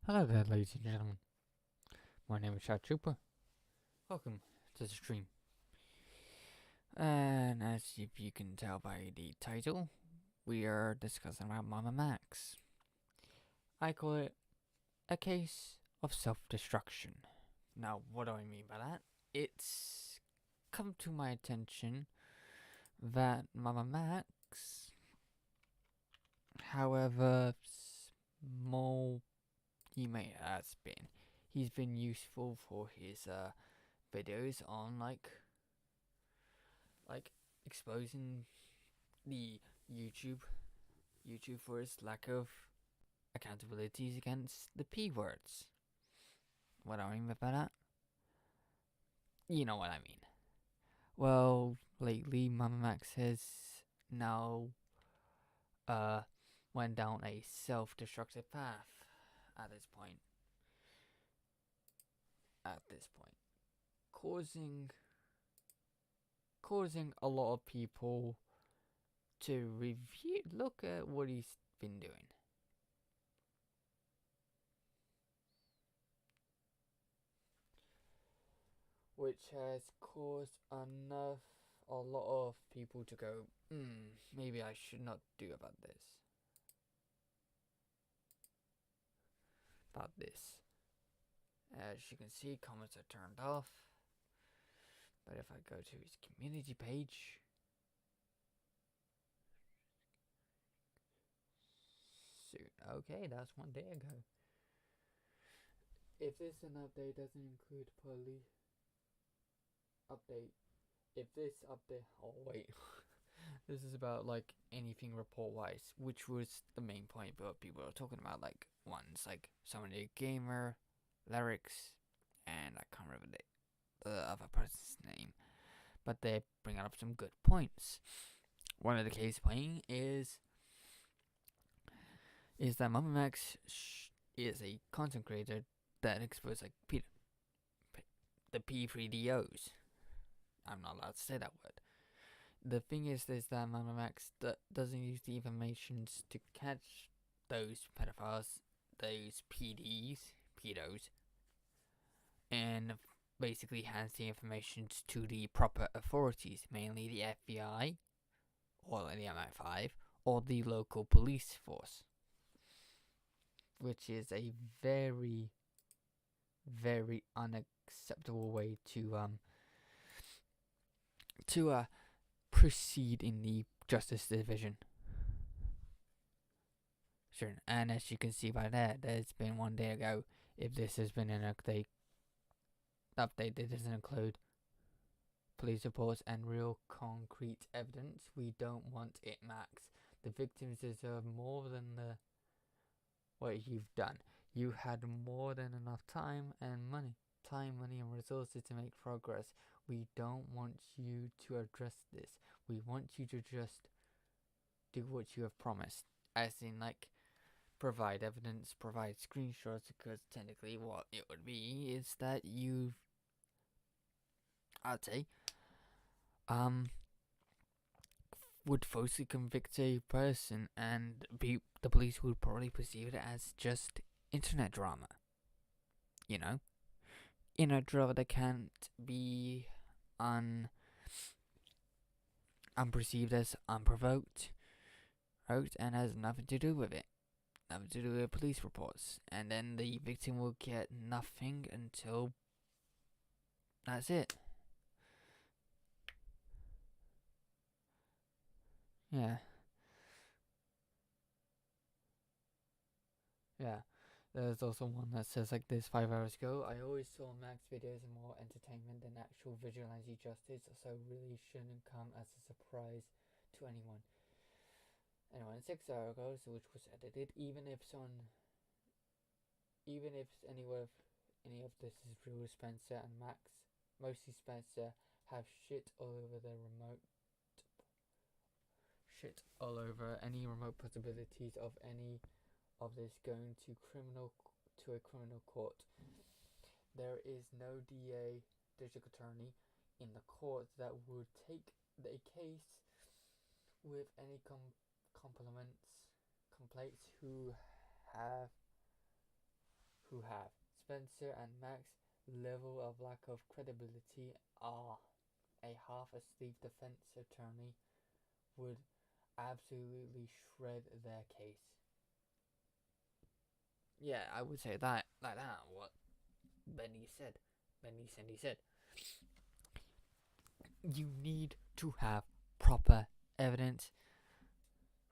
Hello there, ladies and gentlemen. My name is Chad Trooper. Welcome to the stream. And as if you can tell by the title, we are discussing about Mama Max. I call it a case of self-destruction. Now, what do I mean by that? It's come to my attention that Mama Max, however small he may have been, he's been useful for his videos on like exposing the YouTube YouTube for its lack of accountabilities against the P words. What do I mean by that? You know what I mean. Well, lately Mama Max has now uh went down a self-destructive path at this point. Causing a lot of people to look at what he's been doing. Which has caused a lot of people to go, maybe I should not do about this. As you can see, comments are turned off. But if I go to his community page, soon. Okay, that's 1 day ago. If this an update doesn't include police update, if this update, oh wait, this is about like anything report wise, which was the main point, but people are talking about like ones like Summoner Gamer, Lyrics, and I can't remember the other person's name, but they bring up some good points. One of the case point is that Mama Max is a content creator that exposes like the P3DOs. I'm not allowed to say that word. The thing is that Mama Max doesn't use the information to catch those pedophiles, those pedos, and basically hands the information to the proper authorities, mainly the FBI, or the MI5, or the local police force, which is a very, very unacceptable way to proceed in the Justice Division. Sure, and as you can see by that, there's been 1 day ago. If this has been an update that doesn't include police reports and real concrete evidence, we don't want it, Max. The victims deserve more than what you've done. You had more than enough time, money, and resources to make progress. We don't want you to address this. We want you to just do what you have promised. As in, like, provide evidence, provide screenshots, because technically what it would be is that I'd say, would falsely convict a person, and the police would probably perceive it as just internet drama. You know, internet drama that can't be unperceived as unprovoked, and has nothing to do with it. Nothing to do with police reports, and then the victim will get nothing until that's it. Yeah. Yeah. There's also one that says like this 5 hours ago. I always saw Max videos as more entertainment than actual vigilante justice, so really shouldn't come as a surprise to anyone. Anyway, 6 hours ago, which was edited, even if any of this is real, Spencer and Max, mostly Spencer, have shit all over any remote possibilities of any of this going to a criminal court. There is no DA, district attorney, in the court that would take the case with any complaints who have who have Spencer and Max level of lack of credibility are a half-asleep defense attorney would absolutely shred their case. Yeah, I would say that like that. What Benny said. He said. You need to have proper evidence.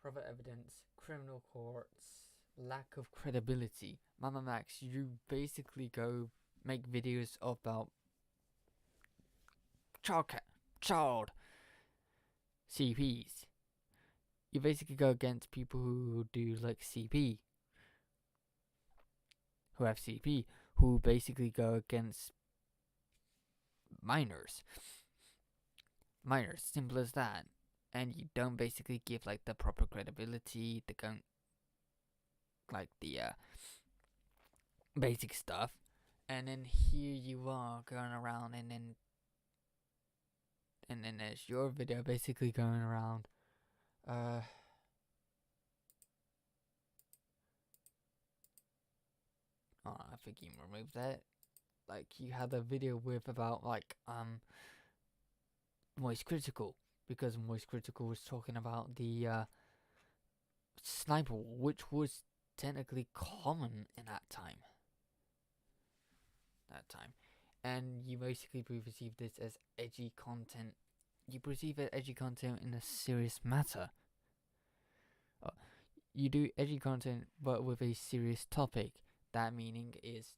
Proper evidence. Criminal courts. Lack of credibility. Mama Max, you basically go make videos about child CPs. You basically go against people who do like CP, who have CP, who basically go against minors. Simple as that. And you don't basically give like the proper credibility, the basic stuff. And then here you are going around, and then there's your video basically going around. I think you removed that. Like you had a video with about Moist Critical, because Moist Critical was talking about the sniper, which was technically common in that time. And you basically perceive this as edgy content. You perceive it edgy content in a serious matter. You do edgy content, but with a serious topic. That meaning is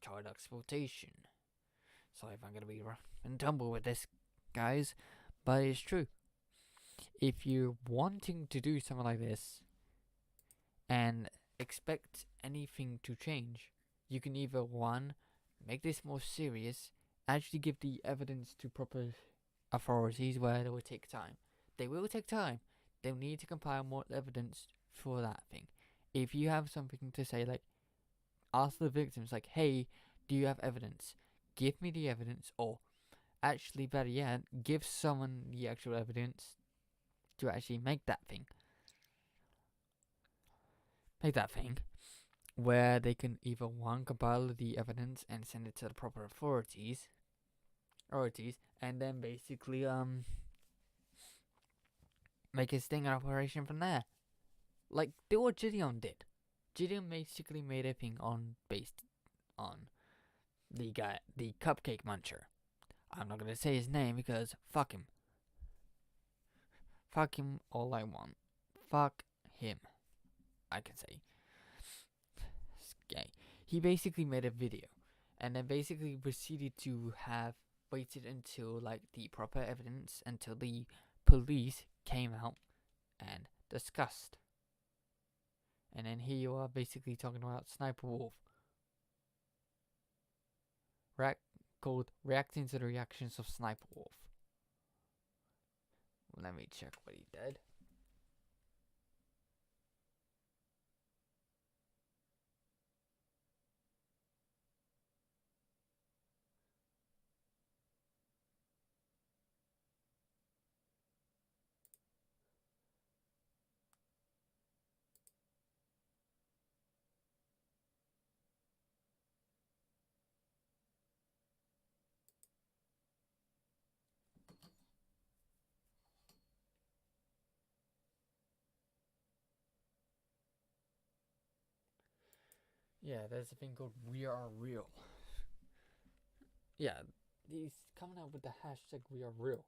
child exploitation. Sorry if I'm gonna be rough and tumble with this, guys, but it's true. If you're wanting to do something like this and expect anything to change, you can either one, make this more serious, actually give the evidence to proper authorities where it will take time. They will take time. They'll need to compile more evidence for that thing. If you have something to say, like, ask the victims, like, hey, do you have evidence? Give me the evidence, or actually, better yet, give someone the actual evidence to actually make that thing. Where they can either one, compile the evidence and send it to the proper authorities, and then basically make a sting operation from there. Like what Gideon did. Gideon basically made a thing based on the guy, the cupcake muncher. I'm not gonna say his name because fuck him. Fuck him all I want. Fuck him, I can say. Okay. He basically made a video and then basically proceeded to have waited until like the proper evidence, until the police came out and discussed. And then here you are basically talking about Sniper Wolf. Called Reacting to the Reactions of Sniper Wolf. Let me check what he did. Yeah, there's a thing called We Are Real. Yeah, he's coming out with the hashtag We Are Real.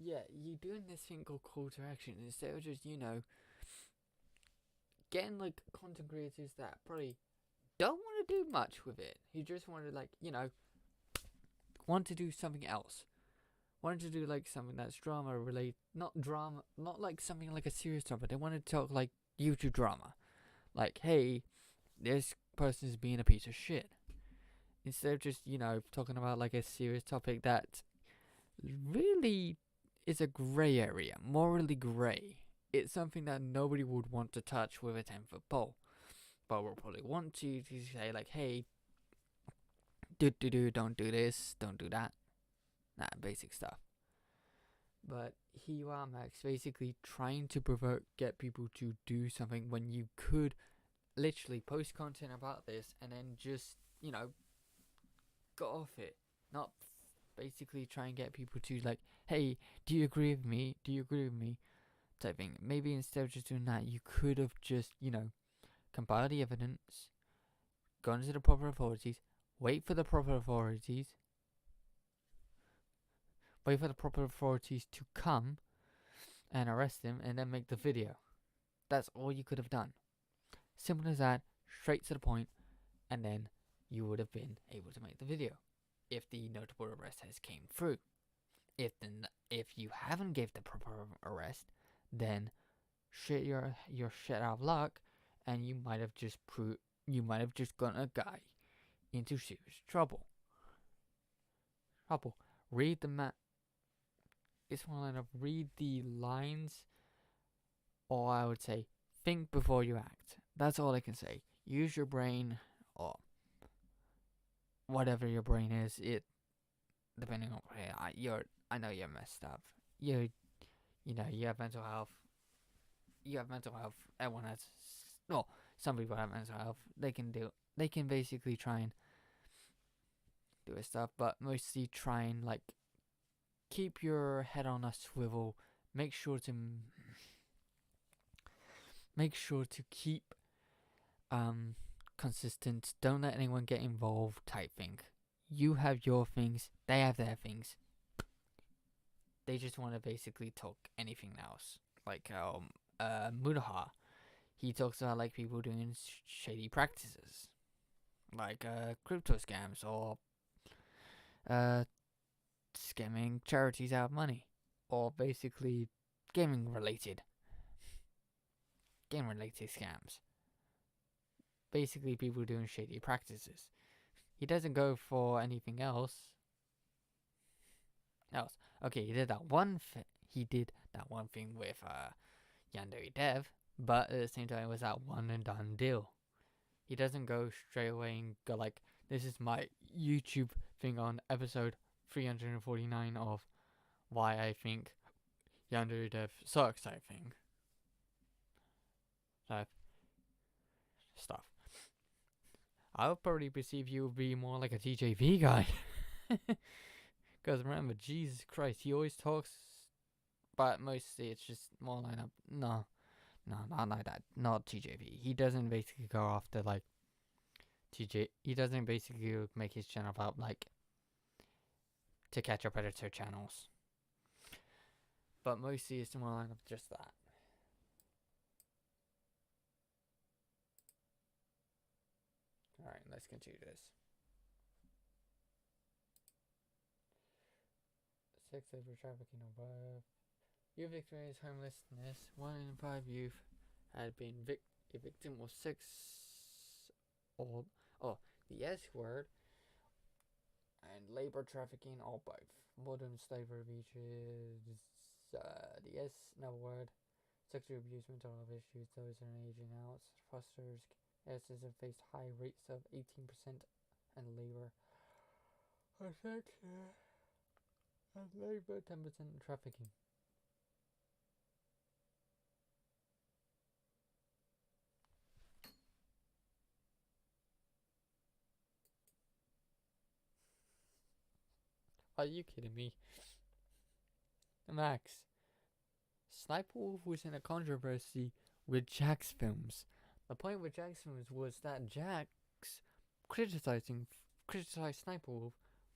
Yeah, you're doing this thing called call to action instead of just, getting like content creators that probably don't want to do much with it. Who just want to want to do something else. Want to do like something that's drama related, not like something like a serious drama. They want to talk like YouTube drama. Like, hey, this person's being a piece of shit. Instead of just, talking about like a serious topic that really is a grey area, morally grey. It's something that nobody would want to touch with a 10-foot pole. But we'll probably want to say like, hey, don't do this, don't do that. That basic stuff. But here you are, Max, basically trying to get people to do something when you could literally post content about this and then just, go off it. Not basically try and get people to like, hey, do you agree with me? Do you agree with me? Type thing. Maybe instead of just doing that, you could have just, compiled the evidence, gone to the proper authorities, wait for the proper authorities to come and arrest him and then make the video. That's all you could have done. Simple as that, straight to the point, and then you would have been able to make the video if the notable arrest has came through. If you haven't gave the proper arrest, then you're shit out of luck, and you might have just gotten a guy into serious trouble. Read the map. It's one line of read the lines, or I would say think before you act. That's all I can say. Use your brain, or whatever your brain is. It depending on I know you're messed up. You have mental health. You have mental health. Everyone has. Well, some people have mental health. They can basically try and do his stuff, but mostly try and like keep your head on a swivel. Make sure to keep consistent. Don't let anyone get involved. Type thing. You have your things. They have their things. They just want to basically talk anything else. Like Mudaha, he talks about like people doing shady practices, like crypto scams or scamming charities out of money, or basically game related scams. Basically, people doing shady practices. He doesn't go for anything else. Okay, he did that one. He did that one thing with Yandere Dev, but at the same time, it was that one and done deal. He doesn't go straight away and go like, "This is my YouTube thing on episode 349 of why I think Yandere Dev sucks." Type thing. Type stuff. I would probably perceive you would be more like a TJV guy. Because remember, Jesus Christ, he always talks, but mostly it's just more line up. No, not like that. Not TJV. He doesn't basically go after like TJ. He doesn't basically make his channel about like to catch up predator channels. But mostly it's more line up just that. Alright, let's continue this. 6 over trafficking above. You've experienced homelessness. 1 in 5 youth had been a victim of sex or the S word and labor trafficking or both. Modern slavery reaches the S word. Sexual abuse, mental health issues, those in aging out. Fosters S's have faced high rates of 18% and labor. And labor 10% in trafficking. Are you kidding me? Max. Sniper Wolf was in a controversy with Jax Films. The point with Jax Films was that Jax criticized Sniper Wolf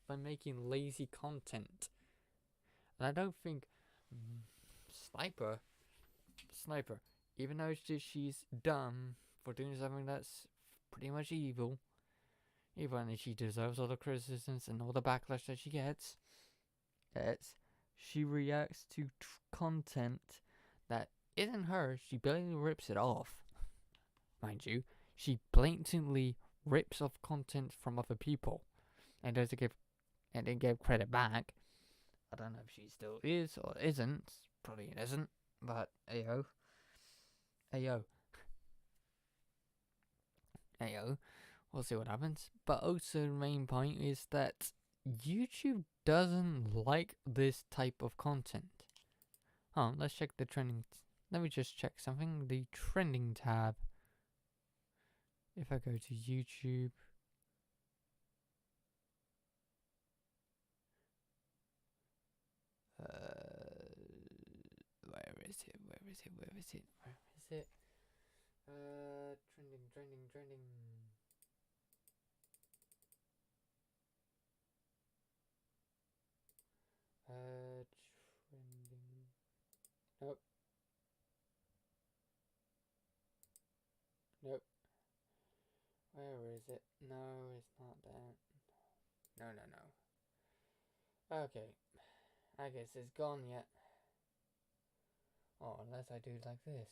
by making lazy content. And I don't think Sniper, even though she's dumb for doing something that's pretty much evil, and she deserves all the criticisms and all the backlash that she gets, she reacts to content that isn't hers. She blatantly rips it off. Mind you, she blatantly rips off content from other people and doesn't give credit back. I don't know if she still is or isn't. Probably it isn't. But ayo. we'll see what happens. But also the main point is that YouTube doesn't like this type of content. Oh, let's check the trending. Let me just check something. The trending tab. If I go to YouTube. Where is it? Where is it? Where is it? Where is it? Trending. Trending. Nope. Nope. Where is it? No, it's not that. No. Okay. I guess it's gone yet. Oh, unless I do like this.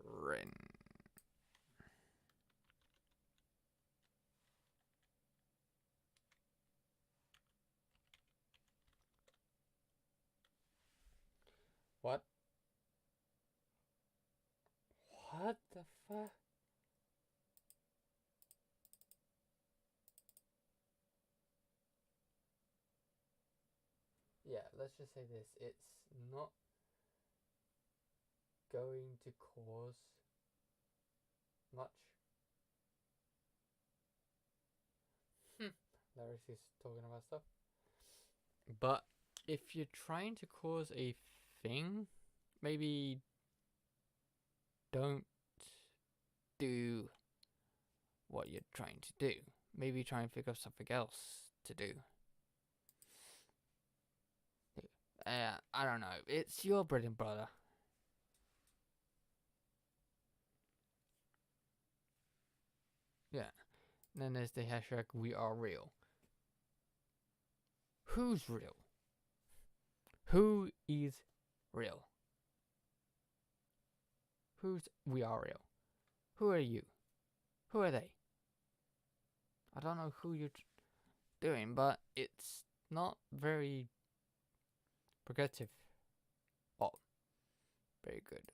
Trend. What? What the fuck? Yeah, let's just say this. It's not going to cause much. Larry's is talking about stuff. But if you're trying to cause a thing, maybe don't do what you're trying to do. Maybe try and figure out something else to do. I don't know. It's your bread and butter. Yeah. And then there's the hashtag we are real. Who's real? Who is real? Who's we are real? Who are you? Who are they? I don't know who you're doing, but it's not very progressive. Oh, very good.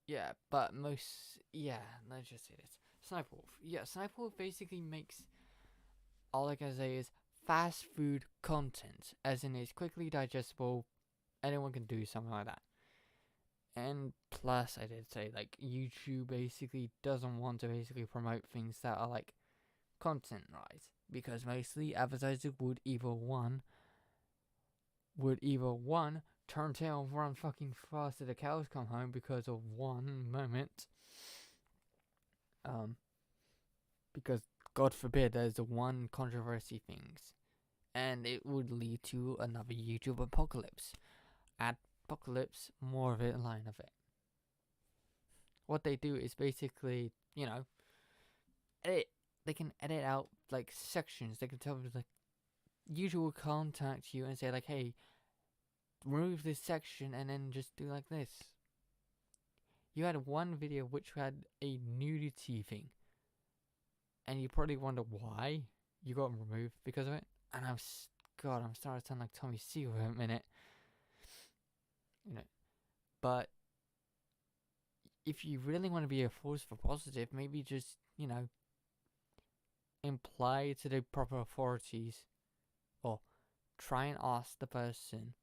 Yeah, but let's just say this. Sniper Wolf. Yeah, Sniper Wolf basically makes, all I can say is, fast food content. As in, it's quickly digestible. Anyone can do something like that. And plus, I did say, like, YouTube basically doesn't want to basically promote things that are, like, content-wise. Because mostly advertisers would either one, turn tail and run fucking fast to the cows come home because of one moment. Because God forbid there's one controversy things, and it would lead to another YouTube apocalypse. Apocalypse, more of it, line of it. What they do is basically, edit. They can edit out like sections. They can tell them like, YouTube will contact you and say like, hey, remove this section and then just do like this. You had one video which had a nudity thing, and you probably wonder why you got removed because of it. And I'm starting to sound like Tommy Seagull in a minute. But if you really want to be a force for positive, maybe just, imply to the proper authorities, or try and ask the person,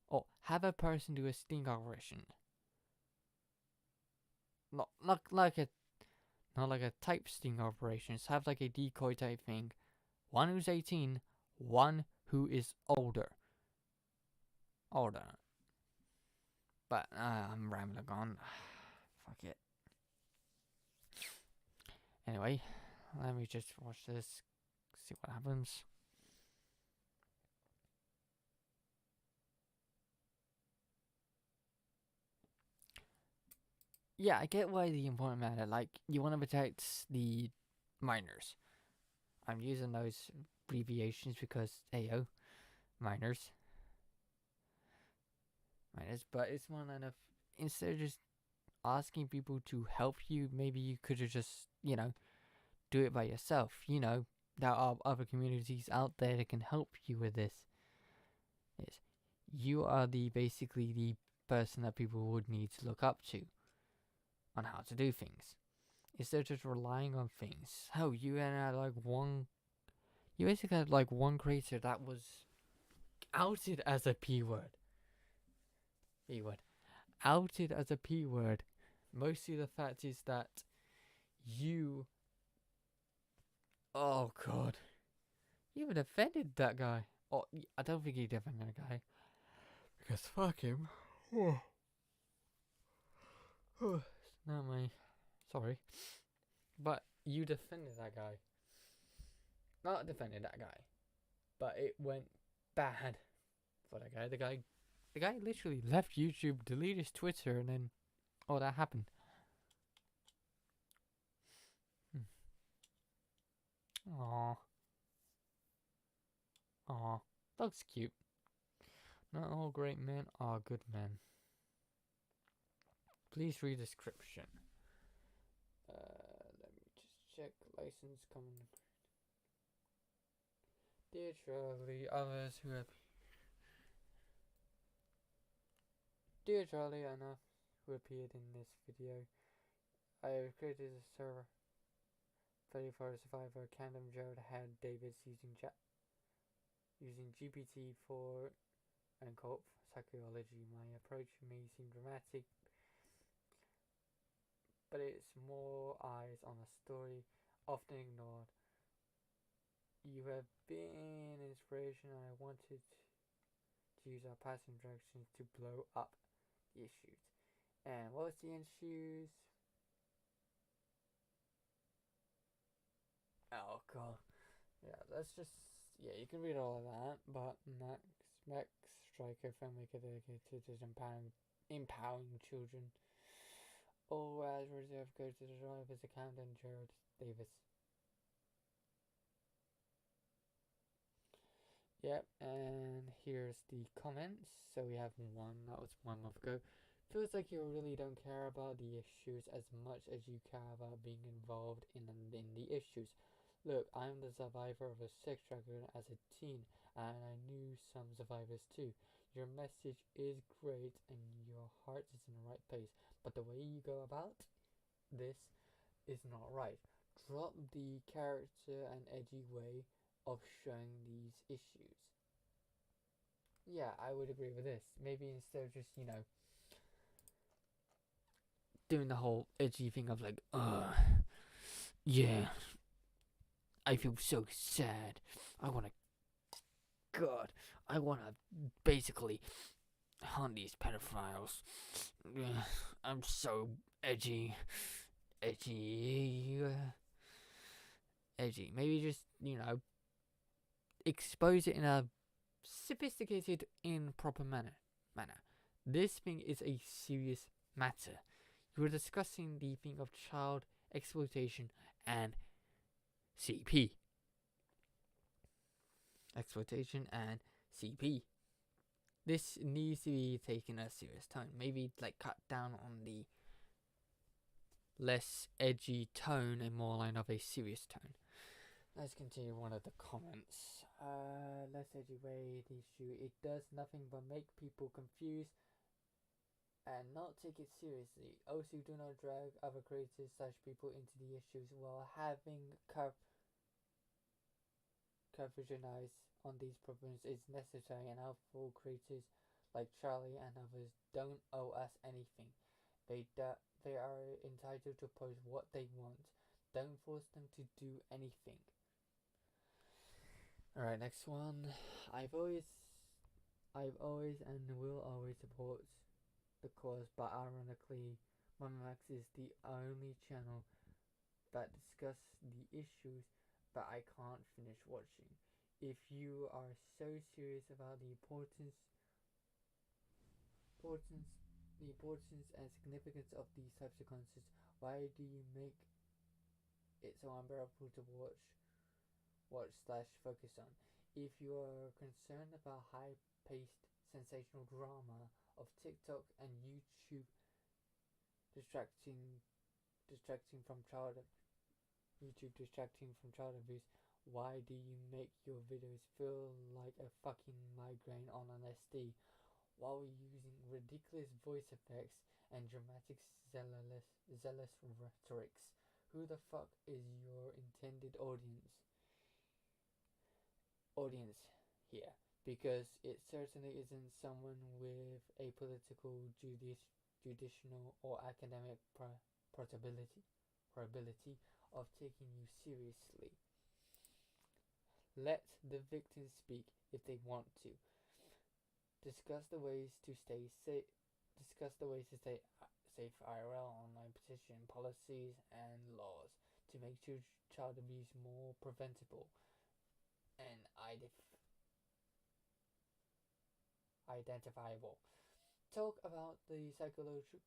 or have a person do a sting operation. Not like a type sting operation. Just have like a decoy type thing. One who's 18, one who is older. But I'm rambling on. Fuck it. Anyway, let me just watch this. See what happens. Yeah, I get why the important matter. Like, you want to protect the minors. I'm using those abbreviations because, heyo, minors. But it's one line of, instead of just asking people to help you, maybe you could have just, do it by yourself. There are other communities out there that can help you with this. Yes. You are basically the person that people would need to look up to on how to do things. Instead of just relying on things. Hell, you had like one. You basically had like one creator that was outed as a P word. P word. Outed as a P word. Mostly the fact is that you. Oh god. You even offended that guy. Oh, I don't think he defended that guy. Because fuck him. Oh. Oh. Not my. Sorry. But you defended that guy. Not defended that guy. But it went bad for that guy. The guy literally left YouTube, deleted his Twitter, and then all that happened. Aww. Aww. Dog's cute. Not all great men are good men. Please read description. Let me just check. License coming. Dear Charlie, others who have. Dear Charlie, I know who appeared in this video. I have created a server 34 Survivor Camden Jared had Davis using GPT-4 and cult psychology. My approach may seem dramatic, but it's more eyes on a story often ignored. You have been an inspiration, and I wanted to use our past interactions to blow up the issues. And what's the issues? Oh god. Yeah, that's just. Yeah, you can read all of that, but Max Striker, filmmaker dedicated to empowering children. All as reserved goes to the driver's account and Jared Davis. Yep, and here's the comments. So we have one, that was 1 month ago. Feels like you really don't care about the issues as much as you care about being involved in the issues. Look, I'm the survivor of a sex trafficking as a teen, and I knew some survivors too. Your message is great and your heart is in the right place, but the way you go about this is not right. Drop the character and edgy way of showing these issues. Yeah, I would agree with this. Maybe instead of just, doing the whole edgy thing of like, yeah, I feel so sad. I want to basically hunt these pedophiles. I'm so edgy. Edgy. Maybe just, expose it in a sophisticated, improper manner. This thing is a serious matter. You are discussing the thing of child exploitation and CP. Exploitation and CP. This needs to be taken a serious tone. Maybe like cut down on the less edgy tone and more line of a serious tone. Let's continue one of the comments. Less edgy way the issue. It does nothing but make people confused and not take it seriously. Also, do not drag other creators / people into the issues while having coverage on these problems is necessary, and helpful creators like Charlie and others don't owe us anything. They are entitled to post what they want. Don't force them to do anything. Alright, next one. I've always and will always support the cause, but ironically, Mamax is the only channel that discusses the issues that I can't finish watching. If you are so serious about the importance and significance of these types of concerts, why do you make it so unbearable to watch / focus on? If you are concerned about high-paced sensational drama of TikTok and YouTube distracting from child abuse, why do you make your videos feel like a fucking migraine on an SD? while using ridiculous voice effects and dramatic zealous rhetorics. Who the fuck is your intended audience here? Because it certainly isn't someone with a political, judicial, or academic probability of taking you seriously. Let the victims speak if they want to. Discuss the ways to stay safe. Discuss the ways to stay safe IRL, online petition policies and laws to make child abuse more preventable and identifiable. Talk about the psychology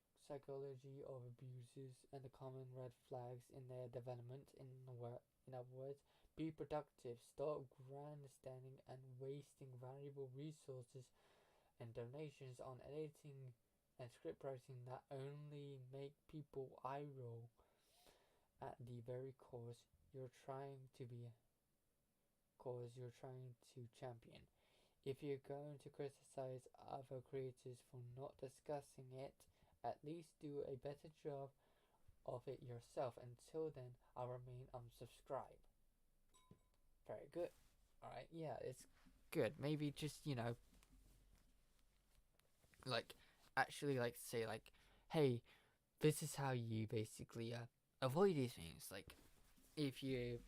of abusers and the common red flags in their development. In other words, be productive. Stop grandstanding and wasting valuable resources and donations on editing and script writing that only make people eye roll at the very cause you're trying to champion. If you're going to criticize other creators for not discussing it, at least do a better job of it yourself. Until then, I'll remain unsubscribed. Very good. Alright, yeah, it's good. Maybe just, like, actually, like, say, like, hey, this is how you basically avoid these things. Like, if you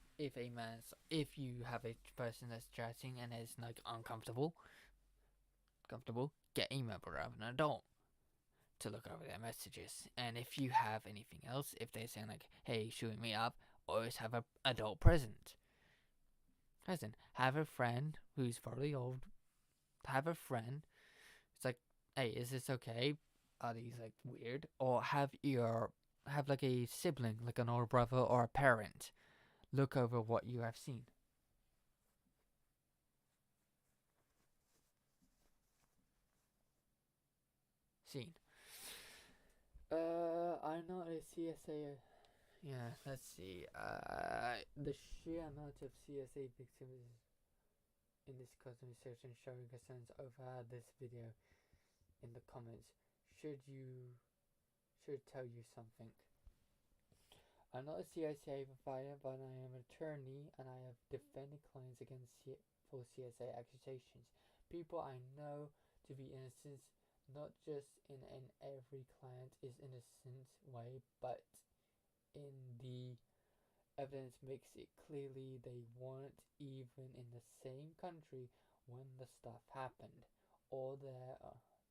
have a person that's chatting and is like uncomfortable, get a member of an adult to look over their messages. And if you have anything else, if they're saying like, hey, shooting me up, always have an adult present. Have a friend who's fairly old. Have a friend. It's like, hey, is this okay? Are these like weird? Or have like a sibling, like an older brother or a parent, look over what you have seen. I'm not a CSA. Yeah, let's see. The sheer amount of CSA victims in this customer search and showing concerns over this video in the comments should tell you something. I'm not a CSA provider, but I am an attorney and I have defended clients against for CSA accusations. People I know to be innocent, not just in every client is innocent way, but in the evidence makes it clearly they weren't even in the same country when the stuff happened, or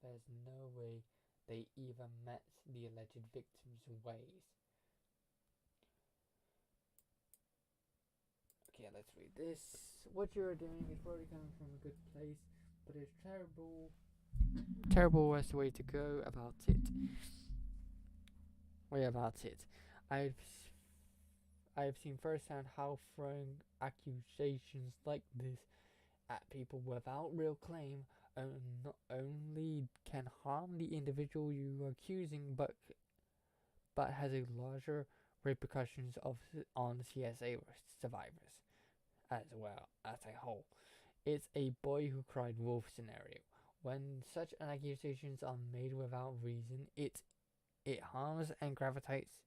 there's no way they even met the alleged victims' ways. Okay, let's read this. What you're doing is probably coming from a good place, but it's terrible worst way to go about it. I've seen firsthand how throwing accusations like this at people without real claim not only can harm the individual you are accusing, but has a larger repercussions on CSA survivors as well as a whole. It's a boy who cried wolf scenario. When such accusations are made without reason, it harms and gravitates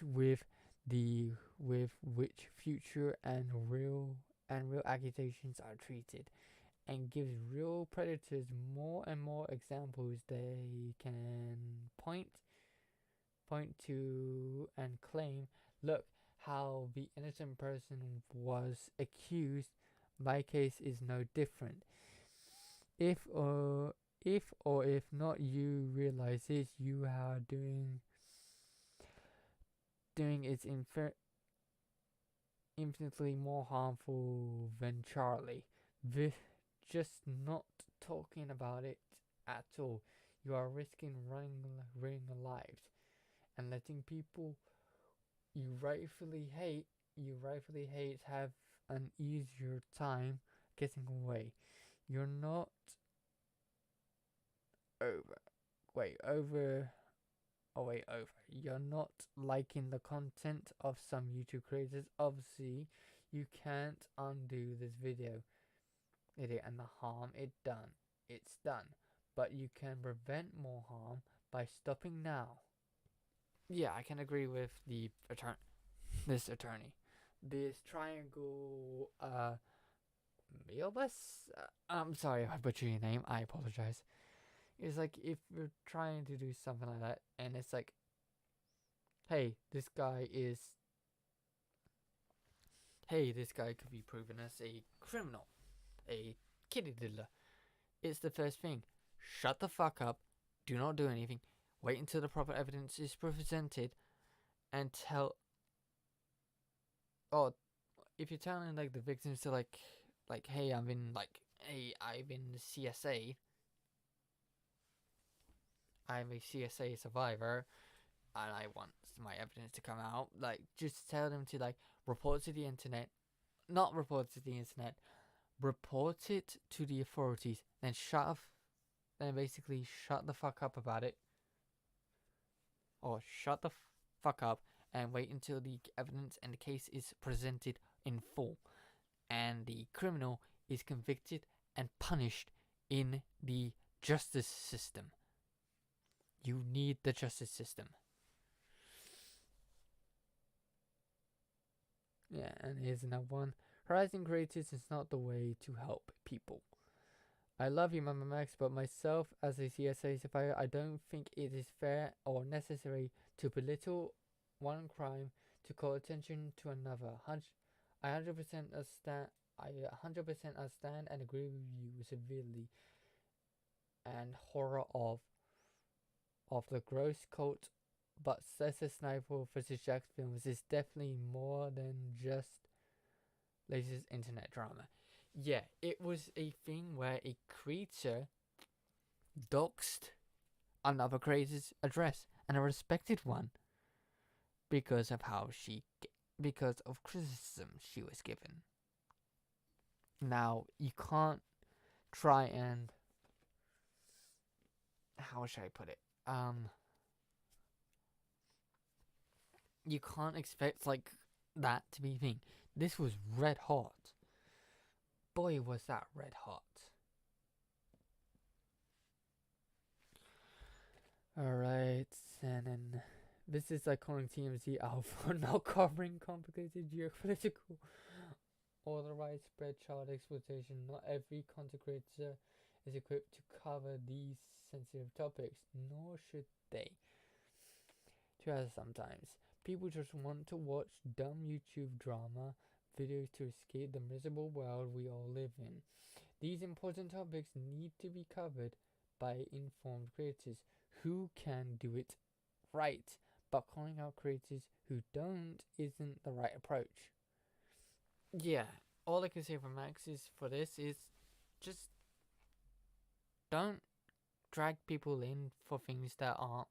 with which future and real accusations are treated, and gives real predators more and more examples they can point to and claim, look how the innocent person was accused. My case is no different. If not you realize this, you are doing is infinitely more harmful than Charlie. This just not talking about it at all. You are risking ruining lives and letting people you rightfully hate have an easier time getting away. You're not You're not liking the content of some YouTube creators. Obviously, you can't undo this video. and the harm it's done. But you can prevent more harm by stopping now. Yeah, I can agree with this attorney. This triangle, Milbus? I'm sorry if I butchered your name. I apologize. It's like if you're trying to do something like that, and it's like, hey, this guy could be proven as a criminal, a kitty diddler. It's the first thing. Shut the fuck up. Do not do anything. Wait until the proper evidence is presented, and tell. Oh, if you're telling like the victims to hey, I've been CSA. I'm a CSA survivor, and I want my evidence to come out. Like, just tell them to report to the internet, not report to the internet, report it to the authorities, then basically shut the fuck up about it, or shut the fuck up and wait until the evidence and the case is presented in full, and the criminal is convicted and punished in the justice system. You need the justice system. Yeah, and here's another one. Harassing creators is not the way to help people. I love you, Mama Max, but myself as a CSA survivor, I don't think it is fair or necessary to belittle one crime to call attention to another. I 100% understand. I 100% understand and agree with you severely. And horror of the gross cult, but Cesar Sniper vs. Jack films is definitely more than just latest internet drama. Yeah, it was a thing where a creator doxed another creator's address, and a respected one, because of because of criticism she was given. Now you can't try and, how should I put it? You can't expect that to be a thing. This was red hot. Boy, was that red hot. Alright, and then this is calling TMZ out for not covering complicated geopolitical or the widespread child exploitation. Not every content creator is equipped to cover these sensitive topics, nor should they. Sometimes people just want to watch dumb YouTube drama videos to escape the miserable world we all live in. These important topics need to be covered by informed creators who can do it right, but calling out creators who don't isn't the right approach. Yeah, all I can say for Max is just don't drag people in for things that aren't.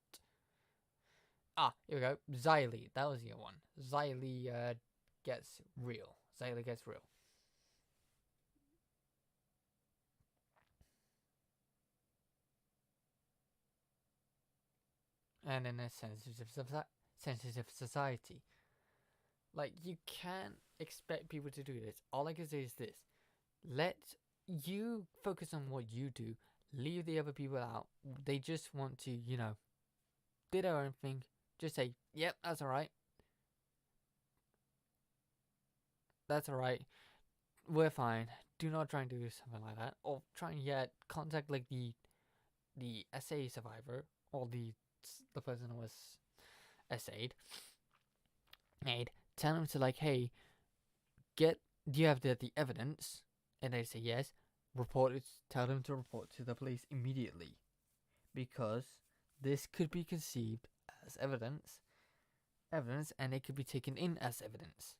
Here we go. Xylee, that was the one. Xylee gets real. Xylee gets real. And in a sensitive society, you can't expect people to do this. All I can say is this: let you focus on what you do. Leave the other people out. They just want to, do their own thing. Just say, yep, that's alright. That's alright. We're fine. Do not try and do something like that. Or try and yet contact the SA survivor, or the person who was SA'd. Tell them to hey, do you have the evidence? And they say yes. Report it. Tell them to report to the police immediately, because this could be conceived as evidence, and it could be taken in as evidence.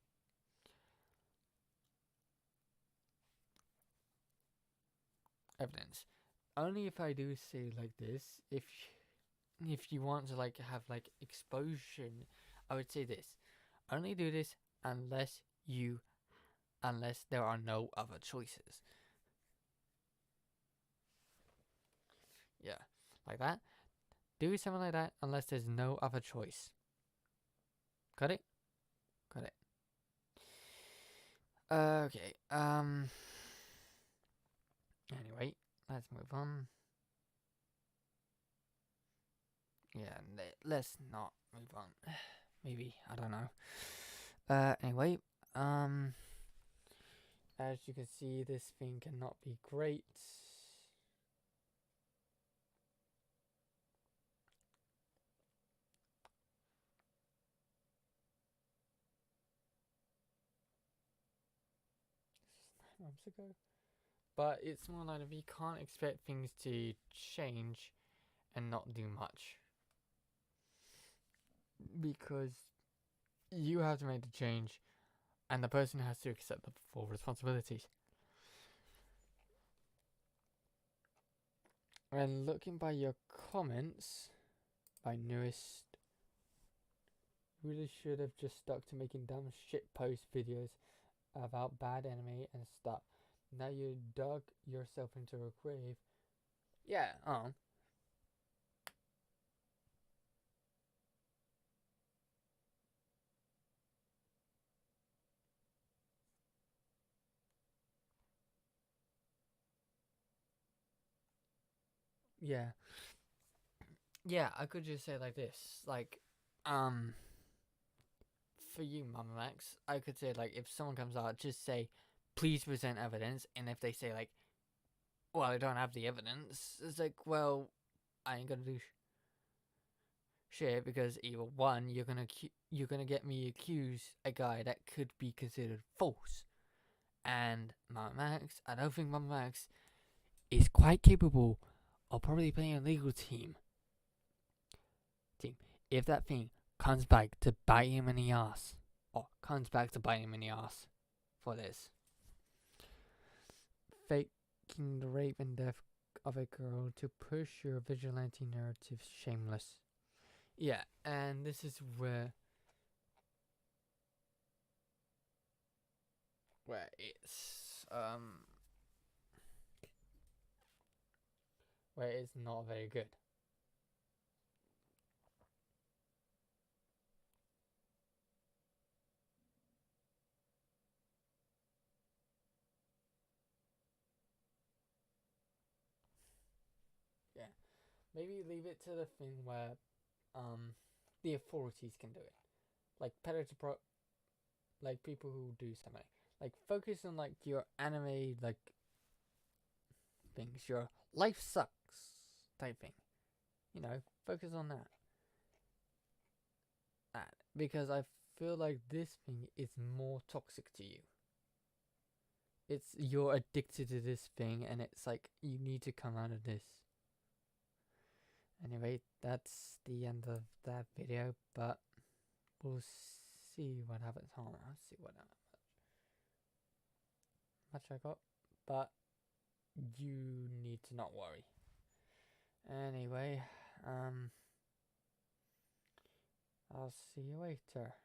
Only if I do say like this, if you want to have exposure, I would say this: only do this unless there are no other choices. Yeah, like that. Do something like that unless there's no other choice. Got it? Got it. Okay. Anyway, let's move on. Yeah, let's not move on. Maybe, I don't know. Anyway, as you can see, this thing cannot be great. This was 9 months ago. But it's more like we can't expect things to change and not do much. Because you have to make the change and the person has to accept the full responsibilities. And looking by your comments, by newest, really should have just stuck to making dumb shit post videos about bad anime and stuff. Now you dug yourself into a grave. Yeah, yeah. Yeah, I could just say like this. Like, for you, Mama Max, I could say like if someone comes out, just say, please present evidence. And if they say like, well, I don't have the evidence, it's like, well, I ain't gonna do shit because either one, you're gonna get me accuse a guy that could be considered false. And Mama Max, I don't think Mama Max is quite capable of probably playing a legal team. If that thing comes back to bite him in the ass, or comes back to bite him in the ass for this. Faking the rape and death of a girl to push your vigilante narrative shameless. Yeah, and this is where it's where it's not very good. Yeah. Maybe leave it to the thing where the authorities can do it. Like like people who do something. Like focus on like your anime like things, your life sucks type thing. You know, focus on that. Because I feel like this thing is more toxic to you. It's you're addicted to this thing and it's like you need to come out of this. Anyway, that's the end of that video, but we'll see what happens. Hold on, I'll see what much I got, but you need to not worry. Anyway, I'll see you later.